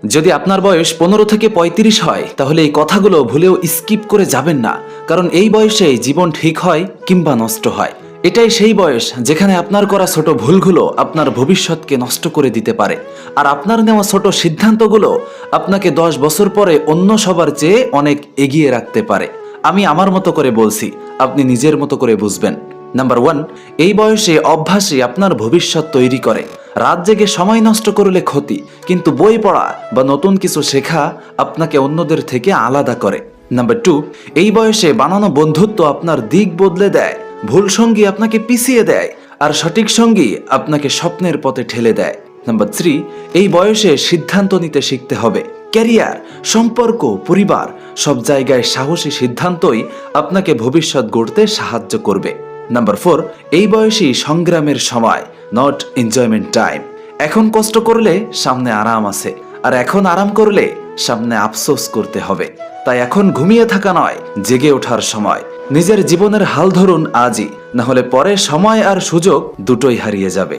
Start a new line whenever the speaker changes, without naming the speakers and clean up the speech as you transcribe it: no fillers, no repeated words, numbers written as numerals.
যদি আপনার বয়স 15 থেকে 35 হয় তাহলে এই কথাগুলো ভুলেও স্কিপ করে যাবেন না, কারণ এই বয়সেই জীবন ঠিক হয় কিংবা নষ্ট হয়। এটাই সেই বয়স যেখানে আপনার করা ছোট ভুলগুলো আপনার ভবিষ্যৎকে নষ্ট করে দিতে পারে, আর আপনার নেওয়া ছোট সিদ্ধান্তগুলো আপনাকে 10 বছর পরে অন্য সবার চেয়ে অনেক এগিয়ে রাখতে পারে। আমি আমার মতো করে বলছি, আপনি নিজের মতো করে বুঝবেন। নাম্বার 1, এই বয়সে অভ্যাসই আপনার ভবিষ্যৎ তৈরি করে। রাত জেগে সময় নষ্ট করলে ক্ষতি, কিন্তু বই পড়া বা নতুন কিছু শেখা আপনাকে অন্যদের থেকে আলাদা করে। নাম্বার 2, এই বয়সে বানানো বন্ধুত্ব আপনার দিক বদলে দেয়। ভুল সঙ্গী আপনাকে পিছিয়ে দেয়, আর সঠিক সঙ্গী আপনাকে স্বপ্নের পথে ঠেলে দেয়। নাম্বার 3, এই বয়সে সিদ্ধান্ত নিতে শিখতে হবে। ক্যারিয়ার, সম্পর্ক, পরিবার, সব জায়গায় সাহসী সিদ্ধান্তই আপনাকে ভবিষ্যৎ গড়তে সাহায্য করবে। নাম্বার 4, এই বয়সই সংগ্রামের সময়, নট এনজয়মেন্ট টাইম। এখন কষ্ট করলে সামনে আরাম আছে, আর এখন আরাম করলে সামনে আফসোস করতে হবে। তাই এখন ঘুমিয়ে থাকা নয়, জেগে ওঠার সময়। নিজের জীবনের হাল ধরুন আজই, না হলে পরে সময় আর সুযোগ দুটোই হারিয়ে যাবে।